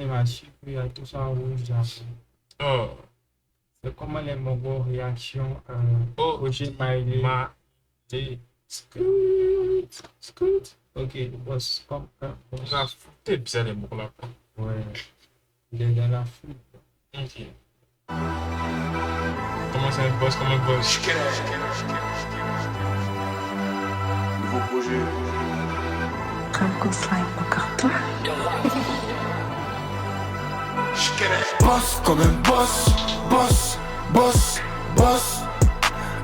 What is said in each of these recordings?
m'a su qu'il y a tout ça en rouge là. Oh, C'est comment les Mogos réaction oh, au Gilles Maïlé. ma, t'es, Scoot, scoot. Ok, boss, comme un la boss. t'es bizarre les mots là. Ouais, il est dans la foule. Ok. Comment c'est un boss, comme un boss? Nouveau projet. Uncle Slime MacArthur. Boss comme un boss, boss, boss, boss.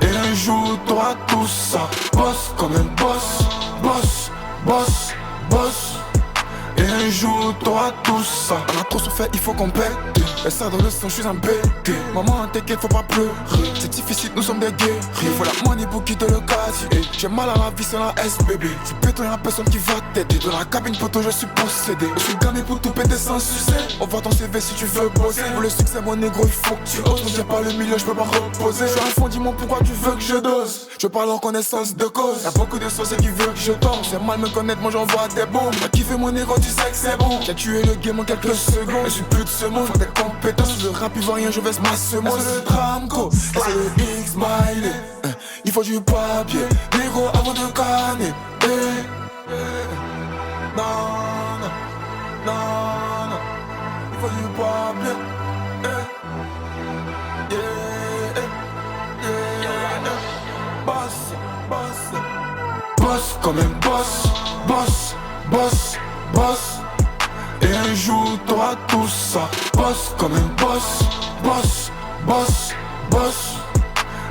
Et un jour t'auras tout ça. Boss comme un boss, boss, boss, boss. Et un jour t'auras tout ça. On a trop souffert, il faut qu'on pète. Et ça dans le sang, je suis embêté. Maman, t'inquiète, faut pas pleurer. C'est difficile, nous sommes des guerriers. Voilà, money pour quitter le quartier. J'ai mal à la vie, c'est la SBB. Tu péton, y'a personne qui va t'aider. Dans la cabine, poteau, je suis possédé. Je suis gamé pour tout péter sans succès. On voit ton CV si tu veux bosser. Pour le succès, mon négro, il faut que tu oses. On pas le milieu, je peux pas reposer. Je suis un fond, dis-moi pourquoi tu veux que je dose. Je parle en connaissance de cause. Y'a beaucoup de sauces qui veulent que je tombe. C'est mal me connaître, moi j'envoie des bombes. T'as kiffé mon négro, tu sais que c'est bon. J'ai tué le game en quelques secondes. Je suis plus de ce monde, faut des compétences. Le rap ivoirien, je vais ma semence. C'est le Tramco, c'est le X-Smiley. Il faut du papier, négro avant de canner. Non, non, non, non. Il faut du papier. Boss, boss. Boss comme un boss, boss, boss, boss. Et un jour t'auras tout ça. Boss comme un boss, boss, boss, boss.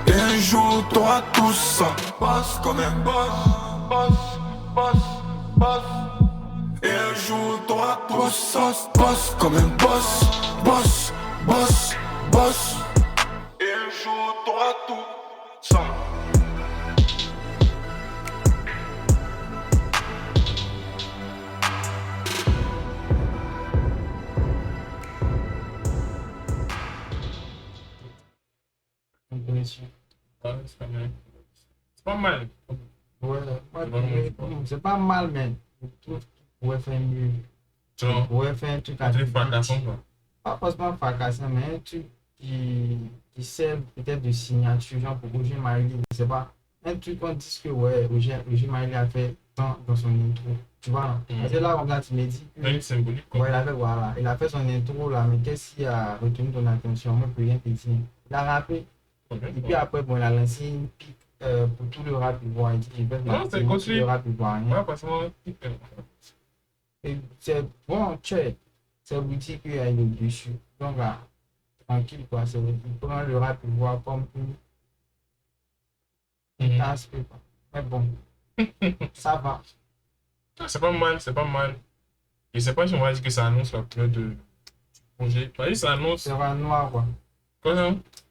Et un jour t'auras tout ça. Boss comme un boss, boss, boss, boss. Et un jour t'auras tout ça. Boss comme un boss, boss, boss, boss. Et un jour t'auras tout ça. Impression. Ouais, c'est pas mal. C'est pas mal. Ouais, C'est c'est pas mal, mais je trouve qu'il pourrait faire mieux. Genre, Il pourrait faire un truc un truc fracassant, quoi. pas forcément fracassant, mais un truc qui sert peut-être de signature, genre pour Roger Marilyn, je sais pas. Un truc qu'on dit que ouais, Roger Marilyn a fait tant dans son intro. Tu vois, là. Parce que là, comme ça, tu me dis que. Une symbolique, quoi. Ouais, voilà. Il a fait son intro là, mais qu'est-ce qui a retenu ton attention? Moi, je peux rien te dire. Il a rappé. Et puis après, bon, il a lancé une pique pour tout le rap ivoirien. Il dit, je vais Non, lancer c'est tout continue. le rap ivoirien. Ouais, parce que Et c'est bon, tu sais, c'est vous dire qu'il y a le dessus. Donc là, tranquille quoi, c'est il prend le rap ivoirien comme une tasse, quoi. Mais bon, ça va. c'est pas mal, c'est pas mal. Je sais pas si on va dire que ça annonce la couleur de projet. Vas-y, ça annonce. C'est un noir quoi. Quoi ça?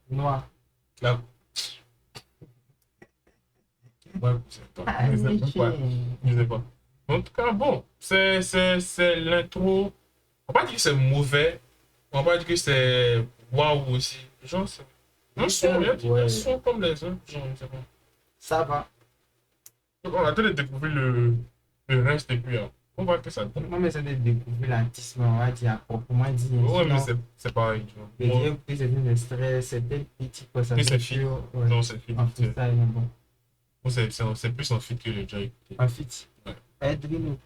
Noir. La... Ouais, je sais pas. Je sais pas. Je sais pas. En tout cas, bon, c'est l'intro. On va pas dire que c'est mauvais. On va pas dire que c'est waouh aussi. Genre, c'est un son, Ouais. un son comme les autres. Genre, je sais pas. Ça va. Donc, on a peut-être découvert le reste et puis on voit que ça donne. Non mais c'est de découvrir l'artiste, mais on va dire proprement dit. Ouais, mais Sinon, c'est pareil. Tu vois. je Moi, dirais que c'est un extrait, c'était petit quoi, ça que c'est fait fit. sur, ouais, Non, c'est fit. en freestyle, mais bon. Moi, c'est plus un fit que j'ai déjà écouté. En fit. Ouais. Edwin,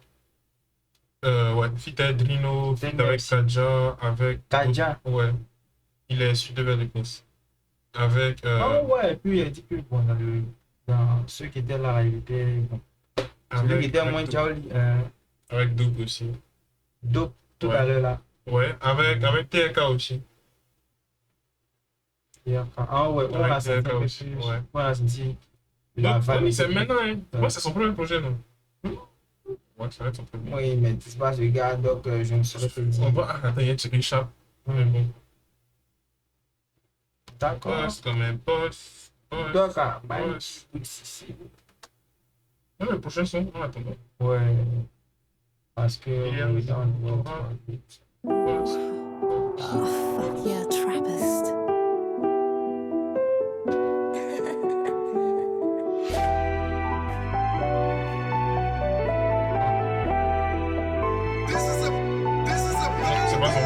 Ouais, fit avec Drino, fit Feed avec Merci. Kadja, avec. Kadja. Ouais. Il est issu de Veracruz. Avec. Ah ouais, et puis il a dit que bon, dans ceux qui étaient là, il était bon. Celui qui était moins Dope. jolly, Avec Dope aussi. Dope tout Ouais. à l'heure là. Ouais, avec TRK aussi. Ah ouais, on Avec a senti un TRK peu aussi, plus. ouais. On a senti. Donc, vibe oui, c'est un peu maintenant, hein. Ouais. Moi, c'est son premier projet, non? Ouais, ça va être son premier. plus. Oui, mais tu pas ce gars, donc je ne saurais te dire. On va. Attends, il y a une échappe. Mais bon. D'accord. Boss comme un boss. Donc, bah, Boss. Non, le prochain son, on attend. ouais. Parce que. Yeah, we we don't don't know know. about it. Boss. Oh, fuck yeah, Trappist. This is a pas son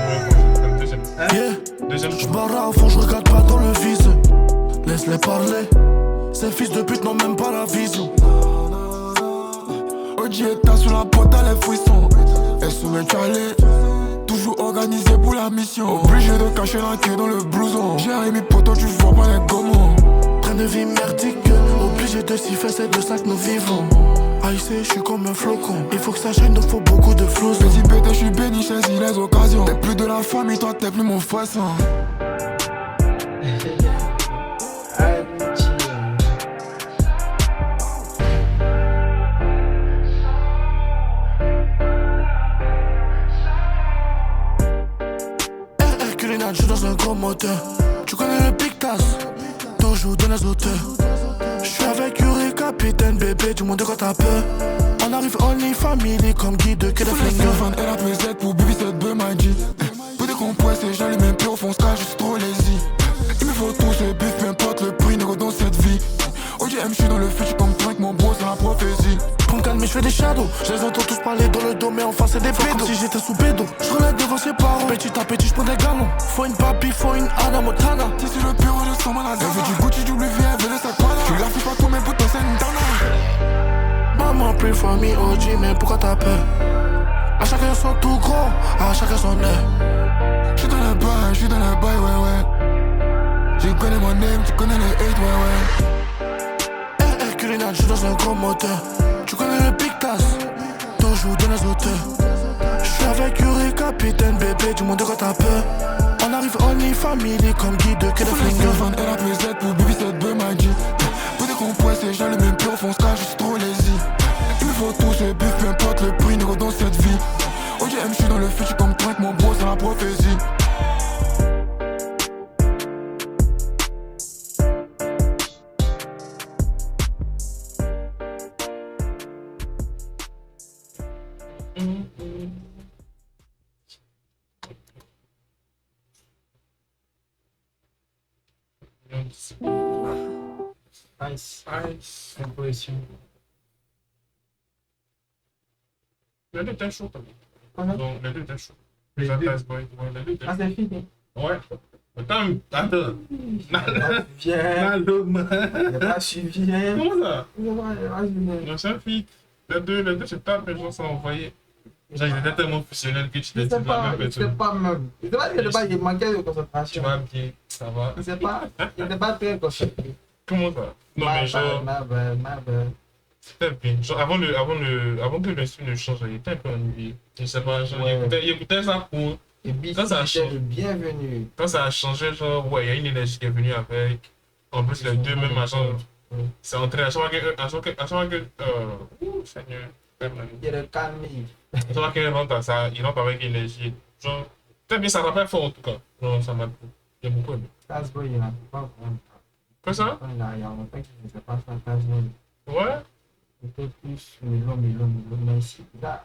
premier le deuxième. Yeah. Deuxième Je barre au fond, je regarde pas dans le vise. Laisse-les parler. Ces fils de pute n'ont même pas la vision. OG est sur la porte à les frissons. Elle se met calée. Toujours organisé pour la mission. Obligé de cacher la queue dans le blouson. J'ai un poto, tu vois pas les gommons. Train de vie merdique. Obligé de s'y faire, c'est de ça que nous vivons. Aïssé, je suis comme un flocon. Il faut que ça chaîne, donc faut beaucoup de flots. Petit pété, je suis béni, saisis les occasions. T'es plus de la famille, toi t'es plus mon poisson. Je suis dans un gros moteur. Tu connais le Big Tass, toujours dans les auteurs. Je suis avec Yuri, capitaine, bébé, du monde de quoi t'as peur. On arrive only family comme guide que des flingueurs. Elle a PZ pour Bibi, c'est de Maggi. Pour décompresser, j'allume un peu au fond, sky, je suis trop lazy. Il me faut tout ce bif, peu importe le prix, négo dans cette vie. OGM, je suis dans le futur comme Frank, mon bro, c'est la prophétie. Pour me calmer, je fais des shadows. Je les entends tous parler dans le dos, mais en face c'est des pédos. Si j'étais sous bédo, je relève devant ses parents. Petit à petit, je prends des galons. Faut une papi, faut une Anna Montana. Si c'est le pire, je sens mal à elle veut du Gucci, du Louis V, elle veut le sac voilà. Tu la fais pas tout, mais pour toi, c'est une dana. Maman, plus famille, OG, mais pourquoi t'as peur? À chacun son tout gros, à chacun son heure. J'suis dans le bail, j'suis dans le bail, ouais, ouais. Tu connais mon name, tu connais les hate, ouais, ouais. Je suis dans un gros moteur. Tu connais le Big Tass, toujours dans les auteurs. Je suis avec Yuri, capitaine, bébé, du monde de quoi t'as peur. On arrive only family comme guide que des flingueurs. Elle a PZ pour Bibi, c'est de Maggi. Pour décompresser, j'allume un peu au fond, sky, je suis trop lazy. Il me faut tout ce bif, peu importe le prix, négo dans cette vie. OGM, je suis dans le futur comme Frank, mon bro, c'est la prophétie. Nice. Nice. Impression. Les deux étaient chauds. Voilà. Donc, les deux étaient chauds. Les Les deux. Fantasy Boy. Ouais, les deux étaient Ah, chauds. c'est fini. Ouais. Attends. Viens. Nalo, man. Il n'a pas suivi, hein. Comment ça? Il n'a pas suivi. Non, c'est un feat. Les deux, c'est pas les gens sont envoyés. Genre, ils étaient tellement fusionnels que tu t'es dit la même Il personne. n'était pas même. Il n'était pas, il manquait de Tu concentration. vas bien, ça va. Il n'était pas très concentré. Comment ça? Non, mais genre, Ma bad. c'était bien. Genre, avant que l'instru ne change, il était un peu ennuyé. Je sais pas, genre, Ouais. il écoutait ça pour. Et puis, Ça, ça a c'était changé. le bienvenu. Quand ça a changé, genre, ouais, il y a une énergie qui est venue avec. En plus, les deux mêmes agents. C'est entré à chaque fois que. Seigneur. Il est calmé. À chaque fois qu'il rentre, il rentre avec énergie. Genre, très bien, ça rappelle fort en tout cas. Genre, ça m'a. Il y a beaucoup aimé. Tasboy, il n'a pas vraiment. Quoi ça? Il y a longtemps qu'il ne faisait pas ça, Tasboy. Ouais? C'était plus melon. Mais ici, là,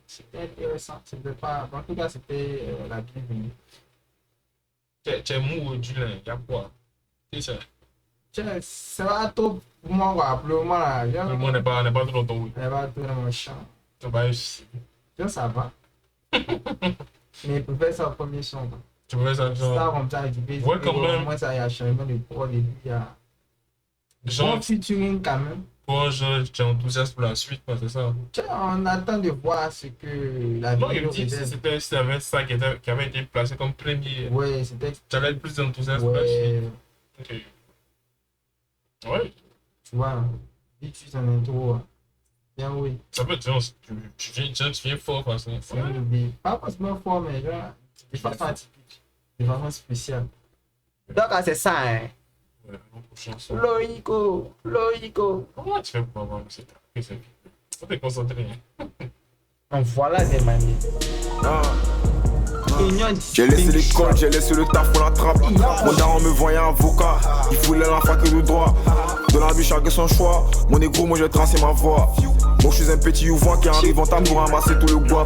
c'était intéressant. C'était pas. En tout cas, c'était la bienvenue. Tu es mou du lin, il y a quoi? C'est ça. C'est pas trop pour moi, quoi. Pour le moment, là. Le monde n'est pas trop dans ton oui. Elle va tout dans mon champ. Tu vas aussi. Ça va. Mais il peut faire ça au premier son. Quoi. Tu peux faire ça, Ça, genre. comme ça, du basic. Ouais, quand même. Moi, ça, il y a changement de pro, et puis il y a. Genre, Bon featuring quand même. toi, genre, tu es enthousiaste pour la suite, quoi, c'est ça? Tiens, on attend de voir ce que la Non, il vidéo me dit que révèle. c'était avait ça qui avait été placé comme premier. Ouais, c'était. Tu avais plus d'enthousiasme pour la suite. Ouais, Ok. Ouais, tu vois, vite tu en intro. Bien oui. ça peut être, genre, tu viens fort, quoi. C'est une idée. Pas forcément fort, mais genre, de façon atypique. De façon spéciale. Donc, c'est ça, hein. Ouais, non, pour chanson. Loïco. Comment tu fais pour avoir cette vie? Faut te concentrer. Hein. Donc, voilà des manières. J'ai laissé l'école, j'ai laissé le taf pour la trappe. Mon daron me voyait avocat, il voulait la fac de droit. Dans la vie, chacun son choix. Mon négro, moi j'ai tracé ma voie. Moi je suis un petit ouvant qui arrive en table pour ramasser tout le bois.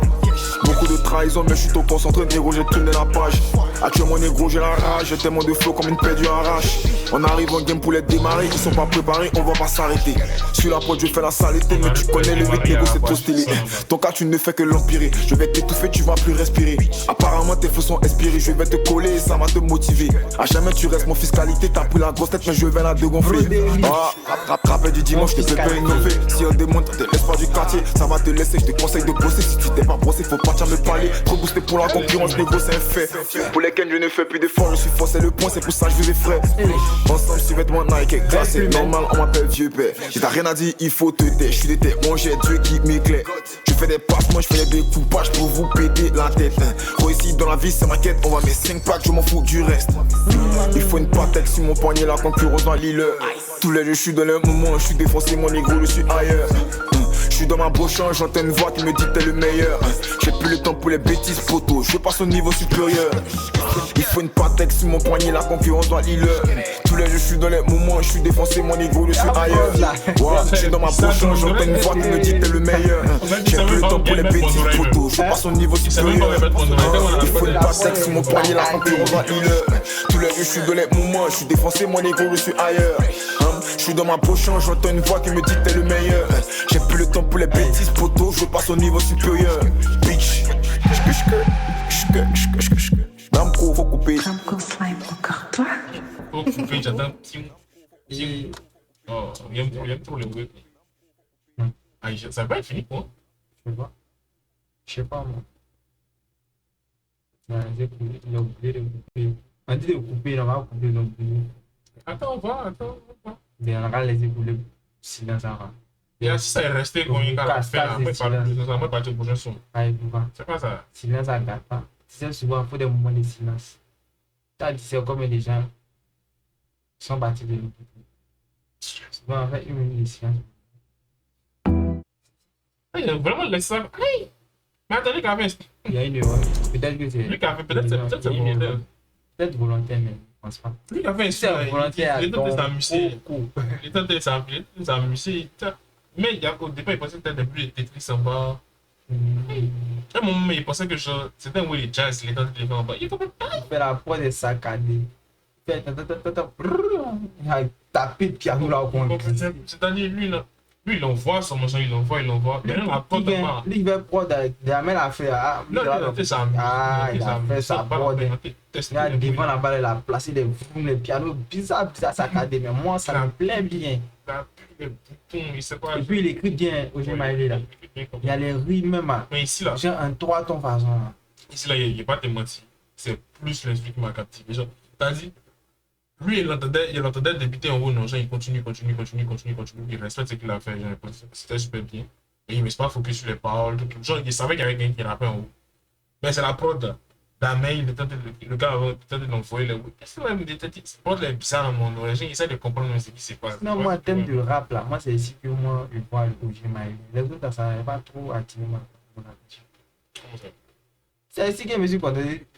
Beaucoup de trahison, mais je suis trop concentré, négro, j'ai tourné la page. Actuellement, négro, j'ai la rage. J'ai tellement de flow comme une paix du arrache. On arrive en game pour les démarrer. Ils sont pas préparés, on va pas s'arrêter. Sur la pote, je fais la saleté, mais tu connais le 8 négro, c'est trop stylé. Ton cas, tu ne fais que l'empirer. Je vais t'étouffer, tu vas plus respirer. Apparemment, tes feux sont inspirés. Je vais te coller et ça va te motiver. À jamais, tu restes mon fiscalité. T'as pris la grosse tête, mais je vais la dégonfler. Rappel du dimanche, je te peux innover. Si on démonte, te laisse pas du quartier. Ça va te laisser, je te conseille de bosser. Si tu t'es pas brossé, faut partir me parler. Trop boosté pour la concurrence, négro, c'est un fait. Pour lesquels je ne fais plus d'efforts, je suis forcé le point, c'est pour ça que je veux des frais. Ensemble, sur vêtements Nike, glacé, normal, on m'appelle vieux père. Si t'as rien à dire, il faut te taire. Je suis des têtes, moi j'ai Dieu qui m'éclaire. Je fais des passements, je fais des découpages pour vous péter la tête. Ici dans la vie, c'est ma quête, on va mettre 5 packs, je m'en fous du reste. Il faut une patette sur mon poignet, la concurrence dans l'île. Tous les jours, je suis dans le moment, je suis défoncé, mon négro, je suis ailleurs. Je suis dans ma broche, j'entends une voix qui me dit t'es le meilleur. J'ai plus le temps pour les bêtises, poteau, je passe au niveau supérieur. Il faut une patèque sur mon poignet, la concurrence dans l'île. Tous les jours, je suis dans les moments, je suis défoncé, mon négro, je suis ailleurs. Je suis dans ma broche, j'entends une voix qui me dit t'es le meilleur. J'ai plus le temps pour les bêtises, poteau, je passe au niveau supérieur. Il faut une patèque sur mon poignet, la concurrence dans l'île. Tous les jours, je suis dans les moments, je suis défoncé, mon négro, je suis ailleurs. Je suis dans ma broche, j'entends une voix qui me dit t'es le meilleur. J'ai plus le temps pour les bêtises, poteau, je passe au niveau supérieur. Bitch. Dame pro, faut couper. Tropical slime regarde-toi. Faut couper, j'attends. Oh, il aime trop les web. Ah, ça va pas être fini quoi. Je sais pas. Je sais pas, moi. Il a oublié de couper. On dit de couper, on va couper, donc. Attends, on va. Mais on va les ébouler. Silence, ça va. Et si ça est resté quand il a fait, après, ça va partir au prochain son. C'est pas ça. Silence, ça ne garde pas. Tu sais, souvent, il faut des moments de silence. Tu as dit, c'est comme les gens sont battus de l'eau. Souvent, on fait une minute de silence. Il a vraiment laissé ça. Mais attendez, quand même. Il y a une erreur. Peut-être que c'est. Lui qui a fait, peut-être c'est volontaire. Peut-être volontaire, mais je ne pense pas. Lui qui a fait C'est volontaire. Il était s'amuser. Il était s'amuser. Mais au départ, il pensait que c'était plus de Tetris en bas. À un moment, il pensait que c'était un way de jazz, il était en train de le faire en bas. Il fait la prod est saccadée. Il a tapé le piano là au coin. C'est-à-dire, lui, il envoie son machin, il envoie. Mais là, la prod de bas. Lui, il veut prod, il a même affaire. Non, il a fait ça. Il a fait sa prod. Il a devant la balle, il a placé les pianos bizarres saccadés. Mais moi, ça me plaît bien. Les boutons, il sait pas. Et puis il écrit bien au Maïlé là. Il y a les rimes même. Mais ici là. J'ai un 3 ton façon là. Ici là, il n'y a pas de mentir. C'est plus l'instrument qui m'a captivé. T'as dit, lui il entendait débuter en haut, non, genre, il continue. Il respecte ce qu'il a fait. C'était super bien. Et il ne met pas focus sur les paroles. Genre, il savait qu'il y avait quelqu'un qui rappait en haut. Mais c'est la prod. D'Amel, le gars avait peut-être d'envoyer les. Qu'est-ce que c'est prod est bizarre dans mon oreille. J'essaie de comprendre ce qui se passe. Non, moi, en termes de rap là, moi c'est ici que moi je vois le OG Maïlé. Les autres, ça n'a pas trop attiré mon attention. C'est ici que je me suis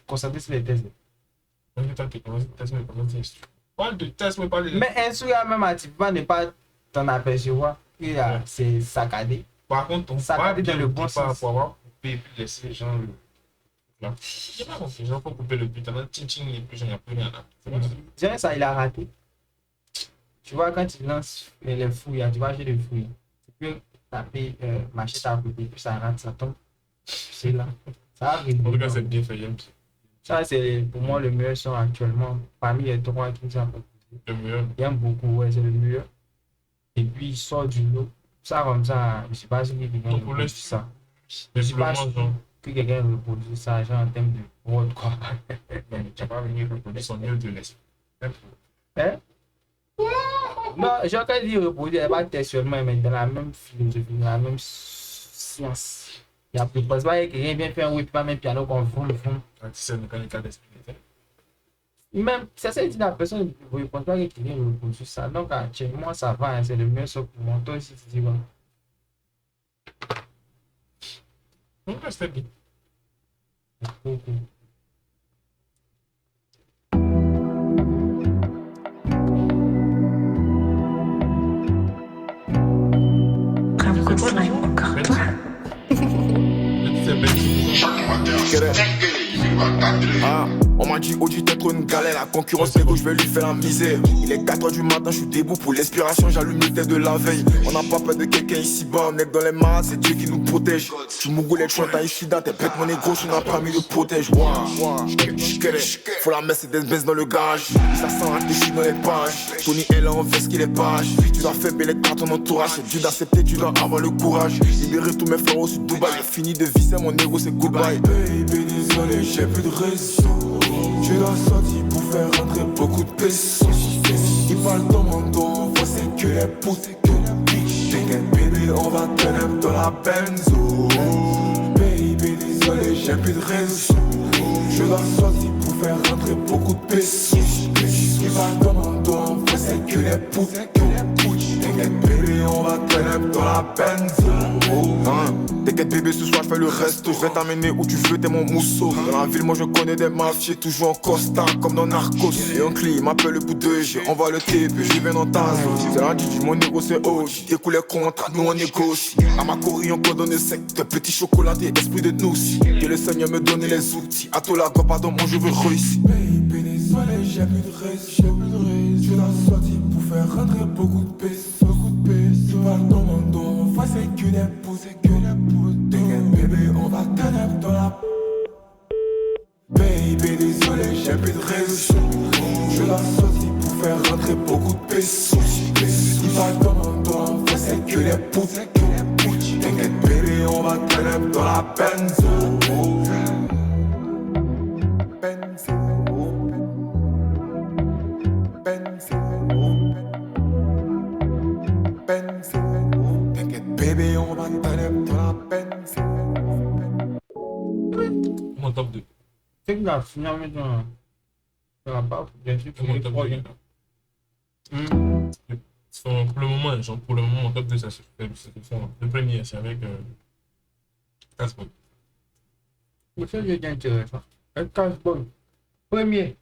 concentré sur les tests. Parle de tests, mais parle de. Mais un sourire même attiré, ne pas t'en apercevoir. C'est saccadé. Par contre, on saccadé dans le bon sens. Pour avoir coupé et puis laisser les gens. Là. Je sais pas compris, les gens faut couper le but. Il n'y a plus rien là. Dirais ça, il a raté. Tu vois, quand tu lances les fouilles, tu vas acheter des fouilles. Tu peux taper machette à côté, puis ça rate, ça tombe. C'est là. Ça arrive. En tout cas, c'est bien fait, ça, c'est pour moi le meilleur son actuellement. Parmi les trois qui sont proposés. Le meilleur. J'aime beaucoup, ouais, c'est le meilleur. Et puis il sort du lot. Ça, comme ça, je ne sais pas si quelqu'un reproduit ça. Je ne sais pas si quelqu'un reproduit ça, genre en termes de prod, quoi. Non, tu n'as pas venu reproduire son mieux de l'esprit. Hein? Non, j'ai encore dit reproduire, elle va être seulement, mais dans la même philosophie, dans la même science. Il y a plus de pas quelqu'un vient faire un whip, pas même piano qu'on fout le fond. C'est le cas d'esprit. Même, ça c'est dit la personne, vous ne pensez pas que quelqu'un reproduit ça. Donc, actuellement, ça va, hein, c'est le meilleur son pour moi. Toi aussi, tu dis quoi? Donc, c'était bien. Beaucoup. Ah, on m'a dit Audi t'es trop une galère, la concurrence c'est je vais lui faire la misère. Il est 4h du matin, je suis debout pour l'inspiration, j'allume le tête de la veille. On n'a pas peur de quelqu'un ici bas, on est dans les mains, c'est Dieu qui nous protège. Tu m'ougoulais, tu t'as Ishida, t'es bête mon négro, tu n'as pas mis de protège. Faut la Mercedes-Benz dans le garage, ça sent réfléchi dans les pages. Tony elle en fait ce qu'il est page. Tu dois faire belle à ton entourage, c'est dur d'accepter, tu dois avoir le courage. Libérer tous mes frères sur Dubaï, j'ai fini de visser mon ego, c'est goodbye. Baby, désolé, j'ai plus de réseau. Tu l'as sorti pour faire rentrer beaucoup de pesos. Il parle dans mon dos, faut c'est que les putes. T'inquiète bébé, on va turn up dans la benzo. Baby, désolé, j'ai plus de réseau. Je l'ai sorti pour faire rentrer beaucoup de pesos. Il parle dans mon dos, faut c'est que les putes. T'inquiète bébé, on va turn up dans la benzo. T'inquiète bébé, ce soir je fais le resto. Je vais t'amener où tu veux, t'es mon mousseau. Dans la ville, moi je connais des mafieux, toujours en Costa, comme dans Narcos. Et un client m'appelle le bout de G, envoie le TP, je viens dans ta zone. C'est la Gigi, mon négo c'est OG. Découle les contrats, nous on négocie. À ma courir, on cordonne le secteur, petit chocolaté, esprit de noussi. Que le Seigneur me donne les outils. À toi la go, pardon, moi je veux réussir. Baby, désolé, j'ai plus de réseau. Tu l'as sorti pour faire rentrer beaucoup de pesos. Tu parles dans mon dos, faut c'est que des pouces, c'est que des pouces. T'inquiète bébé, on va turn up dans la. Baby, désolé, j'ai plus de réseau. Je l'ai sorti pour faire rentrer beaucoup de pesos. Il parle dans mon dos, faut c'est que des pouces, c'est que des pouces. T'inquiète bébé, on va turn up dans la benzo. T'inquiète bébé, on va turn up dans la benzo. Mon top 2. C'est que là, finalement, ça va pas, bien sûr, Mon top 2. Pour le moment, mon top 2, ça se fait. Le premier, c'est avec Casbon. Vous savez, j'ai intéressant. Un casse-bonne. Premier.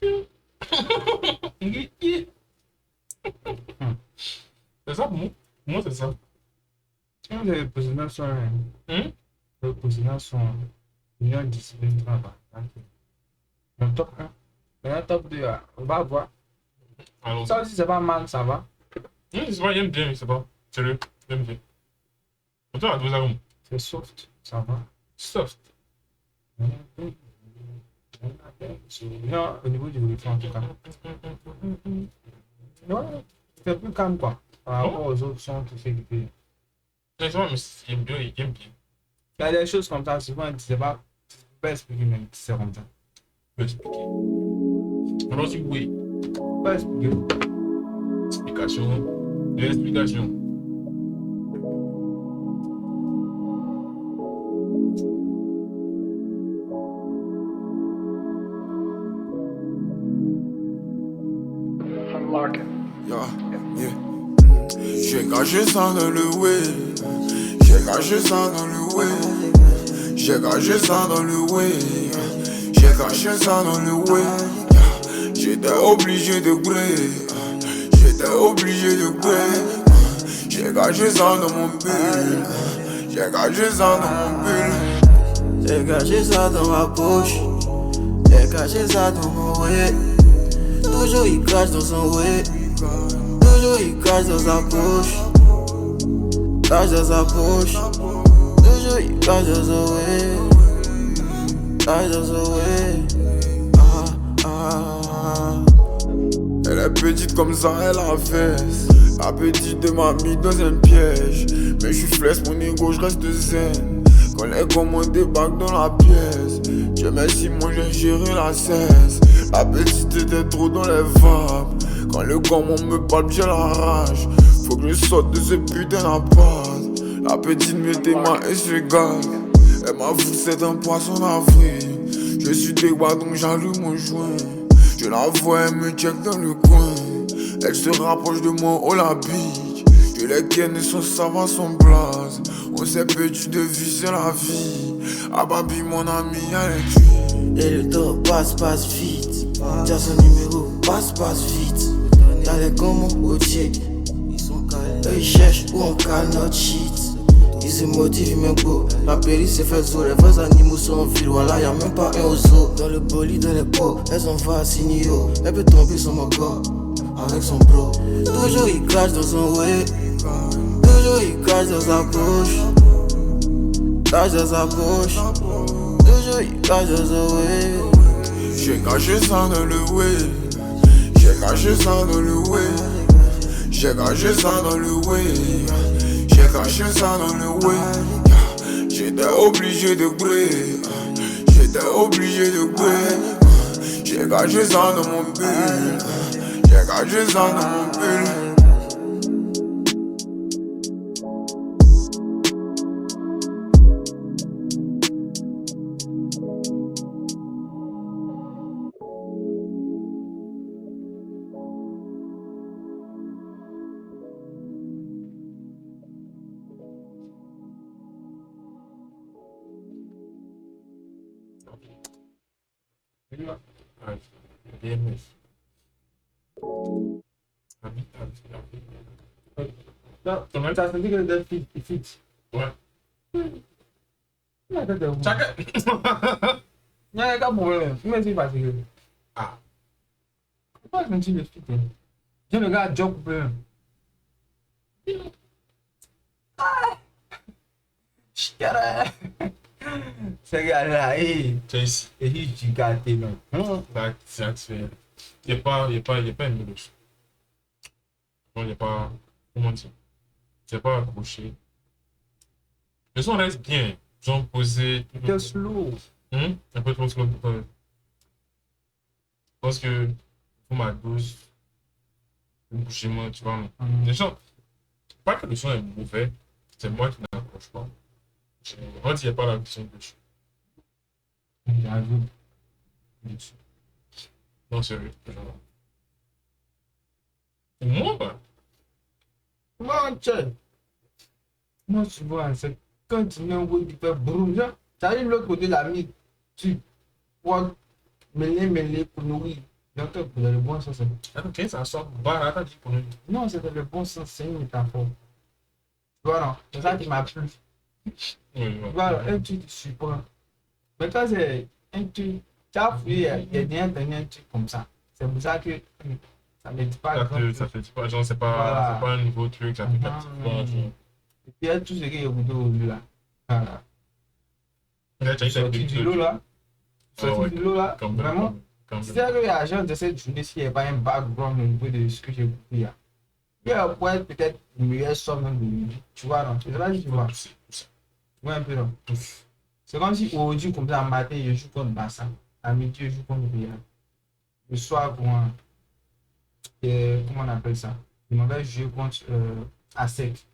C'est ça pour moi. Pour moi, c'est ça. Les présidents sont. Les présidents sont. Ils ont une discipline de travail. Le top 1. Le top 2, on va voir. Alors, Ça aussi, c'est pas mal, ça va. c'est pas, j'aime bien, c'est pas. Sérieux, j'aime bien. Et toi, deux armes. C'est soft, ça va. Soft. Non, au niveau du rythme, en tout cas. Ouais, c'est plus calme, quoi. Par rapport aux autres sons, tout fait que. Mais il aime bien, il aime bien. Il y a des choses comme ça, souvent, tu sais pas. Tu peux pas expliquer, même si c'est comme ça. Je peux expliquer. Alors, si oui. Tu peux pas expliquer. Explication. De l'explication. J'ai caché ça dans le way. J'ai caché ça dans le way. J'ai caché ça dans le way. J'ai caché ça dans le way. J'étais obligé de gré. J'étais obligé de gré. J'ai caché ça dans mon pull. J'ai caché ça dans mon pull. J'ai caché ça dans ma poche. J'ai caché ça dans mon way. Toujours il cache dans son way. Toujours il cache dans sa poche. Cache dans sa poche. Toujours il cache dans son way. Cache dans son way. Elle est petite comme ça, elle a fesse. La petite de m'a mis dans un piège. Mais je suis flesse, mon ego, je reste zen. Quand les commandes débarquent dans la pièce, Dieu merci, moi j'ai géré la cesse. La petite était trop dans les vapes. Quand le commande me parle, j'ai la rage. Faut que je sorte de ce putain d'impasse. La petite mettait ma essuie-glace. Elle m'avoue c'est un poisson d'avril. Je suis débat donc j'allume mon joint. Je la vois, elle me check dans le coin. Elle se rapproche de moi, oh la bitch. Je les ken et son savant, son blaze. On s'est perdu de vie, c'est la vie. Ah baby, mon ami, avec lui. Et le temps passe vite. Tiens son numéro, passe vite. T'as les comment au check. Eux ils cherchent où on cale notre shit. Ils se motivent, même beau. La péri s'est fait zo. Les vrais animaux sont en ville. Voilà, y'a même pas un au zoo. Dans le bolide, dans les pots, elles ont vacciné. Elle peut tomber sur mon corps avec son bro. Toujours il crache dans son way. Toujours il crache dans sa poche. Crache dans sa poche. Toujours il crache dans son way. J'ai caché ça dans le way. J'ai caché ça dans le way. J'ai caché ça dans le way. J'ai caché ça dans le way. J'étais obligé de brûler. J'étais obligé de brûler. J'ai caché ça dans mon pull. J'ai caché ça dans mon pull. Ouais, BMF. Non, Ton mec? t'as senti que le fit, il fit. Ouais. Il y a pas Chacun. de problème. Je me suis fatigué. Ah. Pourquoi je me suis le fit? J'ai le gars à job pour eux. Chiara. Ce gars-là, Tu es ici. il est gâté, non. Là, c'est actuel. Il n'y a pas une mélodie. Bon, il n'y a pas. Comment dire? C'est pas accroché. Le son reste bien. Ils ont posé. C'est slow. Un peu trop slow pour toi. Je pense que pour ma dose, le bougement, tu vois. Les gens, pas que le son est mauvais, c'est moi qui n'accroche pas. On dit qu'il n'y a pas la vision dessus. J'avoue. Dessus. Non, sérieux. Pour moi, bah. Moi, tiens. Moi, souvent, c'est quand tu mets un bruit qui fait brrr, genre, tu arrives de l'autre côté de la mine, tu vois, mêler pour nourrir. Donc, pour le bon sens. Attends, tiens, ça sort bas, attends, dis pour nous. Non, c'est le bon sens, c'est une métaphore. Tu vois, non, c'est ça qui m'a plu. Oui, Tu vois, un truc, tu surprends. Mais quand c'est un truc, tu as fouillé, il y a un truc comme ça. C'est pour ça que ça ne me dit pas grand Ça fait pas, genre, c'est pas, Voilà. c'est pas un nouveau truc, ça fait capte pas. Genre. Et puis, il y a tout ce qui est au bout de là. Voilà. Là, tu as Sorti du lot là. Sorti du lot là. Comme même, Vraiment. comme C'est-à-dire qu'il y a gens de cette journée, s'il n'y a pas un background au niveau de ce que j'ai compris là. Il y a peut-être une meilleure somme même de musique. Tu vois, non? C'est là que tu vois. pousser. Tu vois un peu, non? C'est comme si aujourd'hui, comme ça, en matin, je joue contre Bassa. À midi, je joue contre Real. Le soir, comment on appelle ça? Je m'en vais jouer contre ASEC.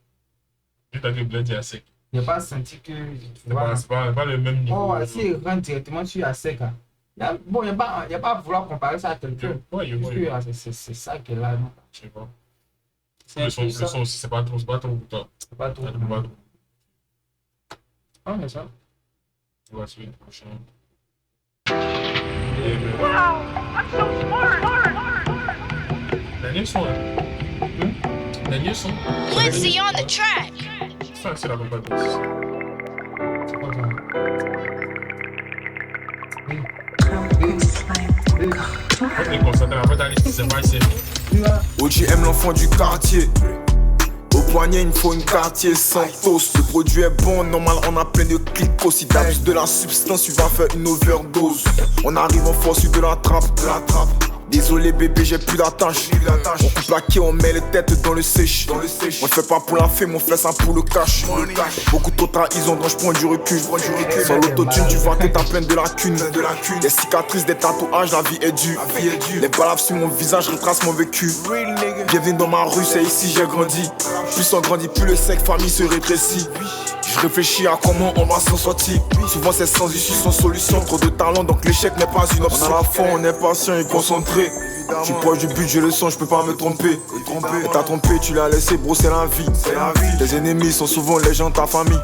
Tu t'as que Bled est à sec. Je n'ai pas senti que. C'est pas le même niveau. Oh, si il rentre directement sur ASEC, hein. Bon, il n'y a pas à vouloir comparer ça à quelqu'un. Ouais, Parce ouais. que c'est ça qui est là, non? Je sais pas. C'est un Le peu ça. son aussi, c'est pas trop pour toi. C'est pas trop. Ça te va trop. Ah, mais ça. Tu vas suivre le prochain. Wow, I'm so smart. Dernier son, là. Dernier son. Quincy on the track. Ça, c'est la bonne base. C'est pas ça. On est concentré. En fait, Alice, c'est pas ici. OGM l'enfant du quartier. Au poignet il me faut une quartier Santos. Le produit est bon, normal on a plein de clics. Si t'abuses de la substance tu vas faire une overdose. On arrive en force sur de la trappe. Désolé bébé j'ai plus d'attache. On coupe la quai, on met les têtes dans le sèche. On le fait pas pour la fame, on fait ça pour le cash. Beaucoup trop trahison donc je prends du recul. Sans l'autotune tu vois que t'as plein de lacunes. Des cicatrices, des tatouages, la vie est dure. Les balafres sur mon visage retracent mon vécu. Bienvenue dans ma rue, c'est ici j'ai grandi. Plus on grandit, plus le sec famille se rétrécit. Je réfléchis à comment on va s'en sortir. Souvent c'est sans issue, sans solution. Trop de talent donc l'échec n'est pas une option. On a la foi, on est patient et concentré. Je suis proche du but, je le sens, je peux pas me tromper. Et t'as trompé, tu l'as laissé, bro, c'est la vie. Les ennemis sont souvent les gens de ta famille.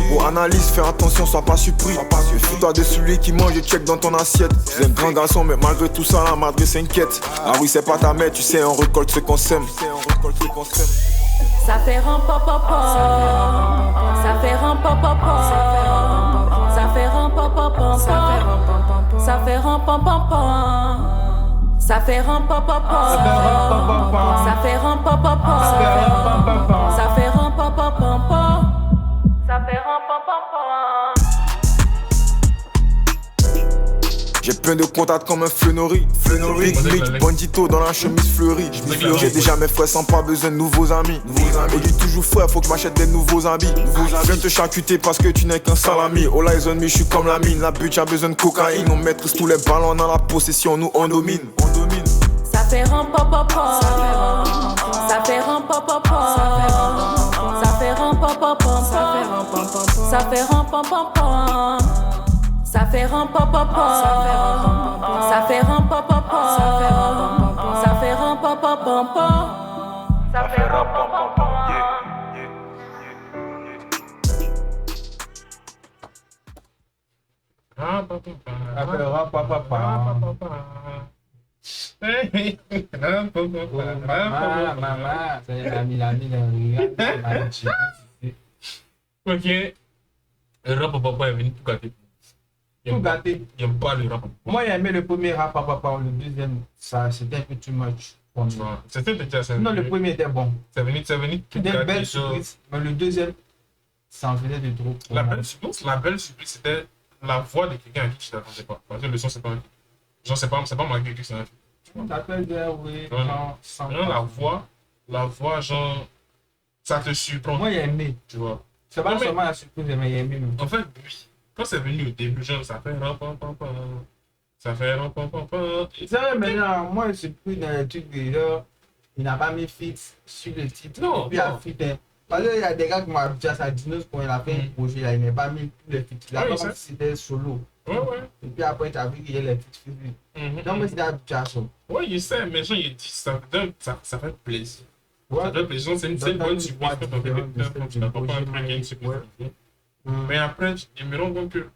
Pour analyse, fais attention, sois pas surpris. Méfie-toi de celui qui mange et check dans ton assiette. Tu es un grand garçon, mais malgré tout ça, la madre s'inquiète. Ah oui, c'est pas ta mère, tu sais, on récolte ce qu'on sème. Ça fait ram pam pam pam. Ça fait ram pam pam pam. Ça fait ram pam pam pam. Ça fait ram pam pam pam. Ça fait ram pam pam pam. Ça fait ram pam pam pam. Ça fait ram pam pam pam. Ça fait ram pam pam pam. J'ai plein de contacts comme un fleunerie. Big Mick, bandito dans la chemise fleurie. J'ai déjà mes frères sans pas besoin de nouveaux amis. On dit toujours frère, faut que j'm'achète des nouveaux habits. Viens te charcuter parce que tu n'es qu'un salami. All eyes on me, j'suis comme la mine. La butch a besoin de cocaïne. On maîtrise tous les ballons dans la possession, nous on domine. Ça fait ram pam pam pam. Ça fait ram pam pam pam. Ça fait ram pam pam pam. Ça fait ram pam pam pam. Ça fait ram pam pam pam. Ça fait ram pam pam pam. Ça fait ram pam pam pam. Ça fait ram pam pam pam. Maman, c'est la mille. Ok. Le rap papa est venu tout gâter. Tout gâté. J'aime pas le rap. Moi, j'ai aimé le premier rap, papa, le deuxième, ça, c'était un peu too much pour moi. C'était déjà ça. Non, le premier était bon. C'est venu tout C'était une gâter. belle surprise, mais le deuxième, ça en faisait de trop. pour La moi. belle surprise, c'était la voix de quelqu'un à qui tu t'attendais pas. Parce que le son, c'est pas un film. Genre, c'est pas marqué que c'est un film. On t'appelle oui, Non, genre, sans Non, pas. la voix, genre, ça te surprend. Moi, j'ai aimé. Tu vois. C'est pas Non, mais- seulement la surprise, mais j'ai aimé. En fait, oui. Quand c'est venu au début, genre, ça fait ram pam pam pam. Ça fait ram pam pam pam. Et- C'est vrai, maintenant, moi, je suis plus dans les trucs de genre, il n'a pas mis fit sur le titre. Non, Et puis, il a non. fit. Parce qu'il y a des gars qui m'ont habitué à sa dinos quand il a fait un projet, là, il n'a pas mis tous les feats. Il a Oui, pas ça. comme si c'était solo. Ouais, ouais. Et puis après, tu as vu qu'il y a les feats physiques. Donc, moi, c'était habitué à ça. Ouais, je sais, mais genre, il dit ça fait plaisir. Ouais. Ça fait plaisir, c'est une Donc, bonne t'as surprise une quand voix on fait différente de des celle quand tu du n'as pas fait un projet, truc, il y a une surprise. ouais. Mm. Mais après, je me rends compte que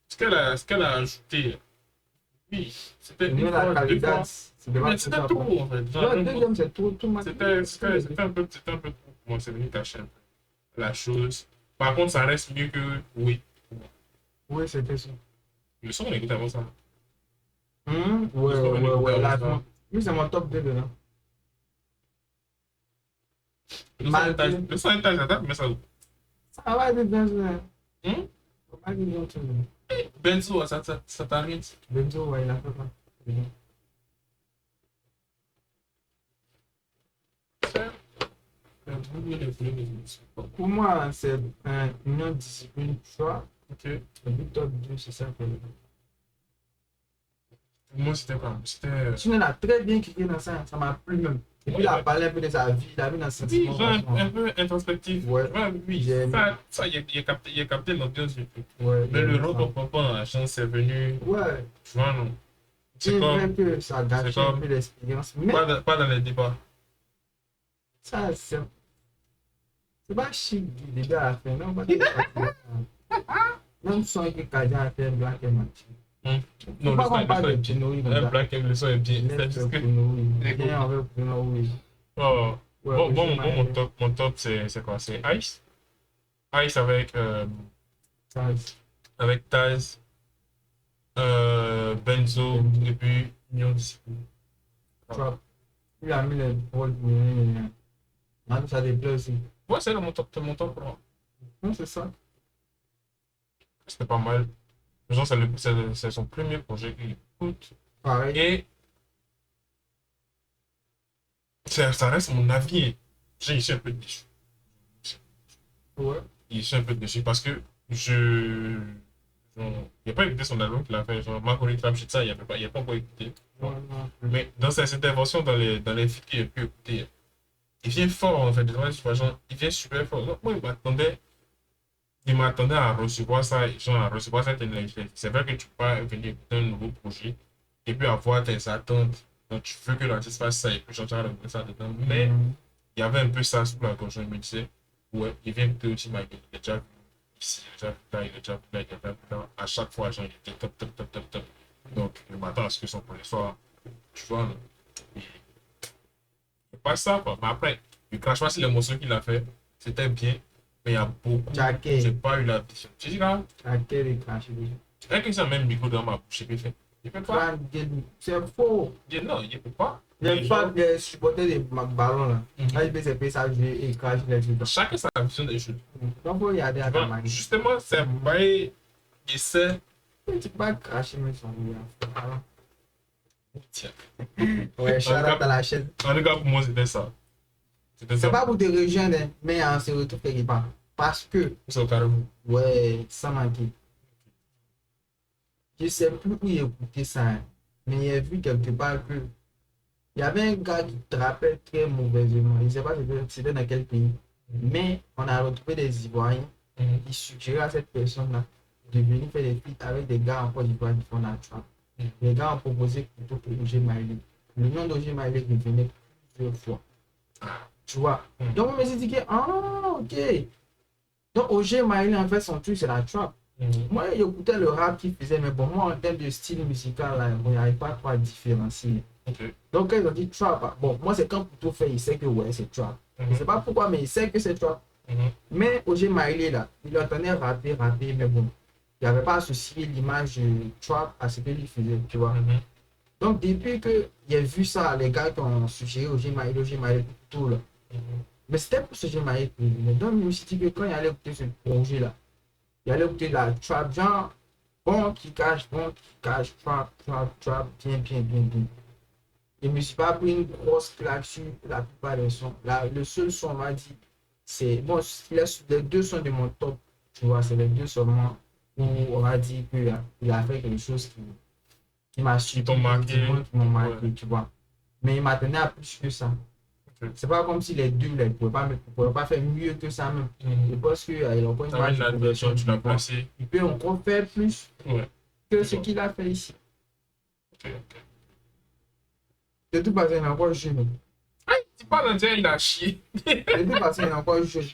ce qu'elle a ajouté, oui, c'était Mieux une la fois, deux qualité, fois. c'était pas Mais tout c'était ça, trop, quoi. en fait. Genre, Genre, le deuxième, c'est tout mal. c'était un peu trop pour moi, c'est venu cacher un peu la chose. Par contre, ça reste mieux que oui. Oui, c'était ça. Le son, on écoute avant ça. Ouais, là, oui, c'est mon top 2 dedans. Le son est à date, mais ça. Ça va être dans un. Hum? On va dire autre chose. Benzo, ça t'arrête. Benzo, ouais, il a fait ça. Pour moi, c'est une autre discipline, tu vois. Ok. Le but top 2, c'est ça que. Pour moi, c'était quoi? C'était. Sinon, il a très bien kické dans ça m'a plu même. Et puis, il a parlé un peu de sa vie, il a vu dans ce Oui, sentiment. genre un peu introspectif. Ouais. Oui, J'ai aimé. ça, il a capté l'ambiance du truc. Ouais, Mais il a le aimé rock ça. au papa, la chance, c'est venu. Ouais, Tu vois, non? c'est C'est vrai comme. que ça gâche c'est un comme- peu l'expérience. Mais Pas dans les débats. ça, c'est pas chic du début à la fin. Non, pas de même son que Kaja a fait, Black et Mathieu. Non, Pas qu'on le parle de son est Pinoy comme bien. ça. Un black M, le son est bien. C'est juste que. Bien avec Bruno, oui. Oh. Ouais, Bon, oui, mon top, c'est quoi? C'est Ice. Ice ça, avec Taz, Benzo, et puis Union Discipline. tu vois, il a mis les rôles. Mais ça déplaît aussi. Ouais, c'est mon top pour moi. Non, c'est ça. C'était pas mal. Genre, c'est son premier projet qu'il écoute. Pareil. Et ça reste mon avis. Je suis un peu déçu. Ouais. Je suis un peu déçu parce que il n'a pas écouté son album qu'il a fait. Genre, Macori Trap Shit, ça, il n'a pas encore écouté. Ouais, non. Mais dans ses interventions, dans les feats qu'il a pu écouter, il vient fort en fait. Genre, il vient super fort. Donc, moi, il m'attendait à recevoir ça, genre à recevoir cette énergie. C'est vrai que tu peux pas venir écouter un nouveau projet et puis avoir tes attentes. Donc, tu veux que l'artiste fasse ça et puis j'entends remettre ça dedans. Mais il y avait un peu ça sous la gorge. Je me disais, ouais, il vient écouter aussi Michael. Il est déjà vu ici, il est déjà vu là, il est déjà vu là, il est déjà vu là. À chaque fois, genre, il était top, top, top, top, top. Donc, je m'attends à ce que son projet soit, tu vois, non? Et pas ça, quoi. Mais après, Le crachement, c'est le morceau qu'il a fait. C'était bien. Mais il y a beaucoup. Jacket. J'ai pas eu la vision. Tu dis là? À quel écran je dis? C'est que ça même micro dans ma bouche. Il fait. Il peut pas. C'est faux. Non, il peut pas. Les fans, les supporters des ballons là. Mhm. Là, ils peuvent se payer ça jouer et cracher les trucs. Chacun sa vision des choses. Donc, faut regarder à ta Bon, manière. justement, c'est pas. Il sait. Tu peux pas cracher mes sons. Tiens. Ouais, shout out à la chaîne. En tout cas, pour moi, c'était ça. C'était C'est ça. pas pour te rejoindre, hein, mais on se retrouve quelque part. Parce que, C'est au carrefour. ouais, ça manquait. Je sais plus où écouter ça, hein, mais j'ai vu quelque part que il y avait un gars qui trappait très mauvaisement. Je ne sais pas c'était dans quel pays. Mais on a retrouvé des Ivoiriens Mhm. qui suggéraient à cette personne-là de venir faire des feats avec des gars en Côte d'Ivoire qui font la trap. Mhm. Les gars ont proposé plutôt que Roger Maillet. Le nom d'Roger Maillet revenait plusieurs fois. Tu vois? Mhm. Donc on me suis dit que, ah, ok. Donc Roger Maillet, en fait, son truc, c'est la trap. Mhm. Moi, j'écoutais le rap qu'il faisait, mais bon, moi, en termes de style musical, là, bon, il n'y avait pas trop à différencier. Ok. Donc, quand ils ont dit trap, bon, moi, c'est quand Poutou fait, il sait que ouais, c'est trap. Je ne Mhm. sais pas pourquoi, mais il sait que c'est trap. Mhm. Mais Roger Maillet, là, il entendait rapper, mais bon, il n'avait pas associé l'image trap à ce qu'il faisait, tu vois. Mhm. Donc, depuis que j'ai vu ça, les gars qui ont suggéré Roger Maillet, tout là. Mhm. Mais c'était pour ce Roger Maillet. Donc, je me suis dit que quand il allait écouter ce projet-là, il allait écouter la trap, genre, bon qui cache, trap, bien. Je ne me suis pas pris une grosse claque sur la plupart des sons. Là, le seul son, on m'a dit, c'est, bon, les deux sons de mon top, tu vois, c'est les deux seulement où on m'a dit qu'il a fait quelque chose qui m'a surpris, t'ont marqué. qui m'ont marqué, Ouais. tu vois. Mais il m'attendait à plus que ça. Ok. C'est pas comme si les deux, là, ils ne pouvaient pas faire mieux que ça même. Mhm. Je pense qu'il a encore une Ah oui, marge la de version, progression. tu l'as placé. Il peut encore faire plus Ouais. que ce qu'il a fait ici. Ok, ok. De toute façon, il est encore jeune. Tu parles en disant il a chié. De toute façon, il est encore jeune.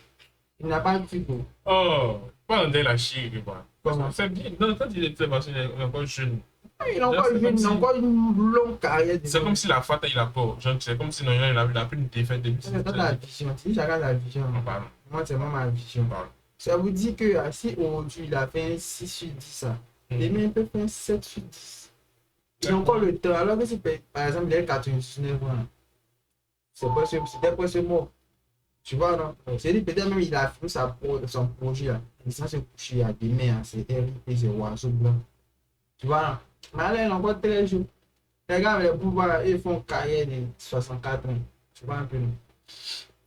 Il n'a pas de frigo. Oh, pas en disant il a chié, quelque part. Comment? C'est bien. Non, quand il était passé, il est encore jeune. Il est encore c'est jeune, comme il a si- encore une longue carrière. C'est comme si la fata, il a peur. Genre, c'est comme si non, il a pris une défaite depuis. C'est dans la vision. Tu dis, chacun la vision. On parle. Moi, c'est moi ma vision. On parle. Ça vous dit que si aujourd'hui il a fait un 6 sur 10, ça, demain il peut faire un 7 sur 10. Il a encore le temps. Alors que si par exemple il est 99 ans, c'était presque mort. Tu vois, non? C'est-à-dire peut-être même il a fini son projet là. Il s'en se coucher à demain, hein, c'est RIP, c'est oiseau blanc. Tu vois, non? Mais là, il est encore très jeune. Les gars, les pouvoirs, ils font carrière de 64 ans. Tu vois un peu, non?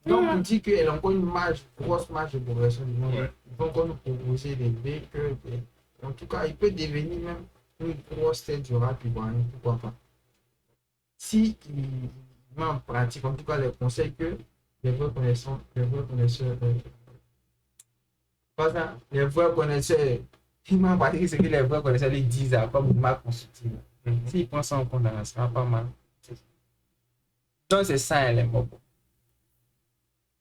Donc, on dit qu'elle a encore une grosse marge de progression du monde. Ouais. Il peut encore nous proposer des bakers. En tout cas, il peut devenir même une grosse tête du rap ivoirien, pourquoi pas. Si il met en pratique, en tout cas, les conseils que les vrais connaisseurs, pas ça, les vrais connaisseurs, il m'a pratique ce que les vrais connaisseurs les disent, comme Marc Consulting. S'il prend ça en compte, ça sera pas mal. Donc, c'est ça, elle est mort.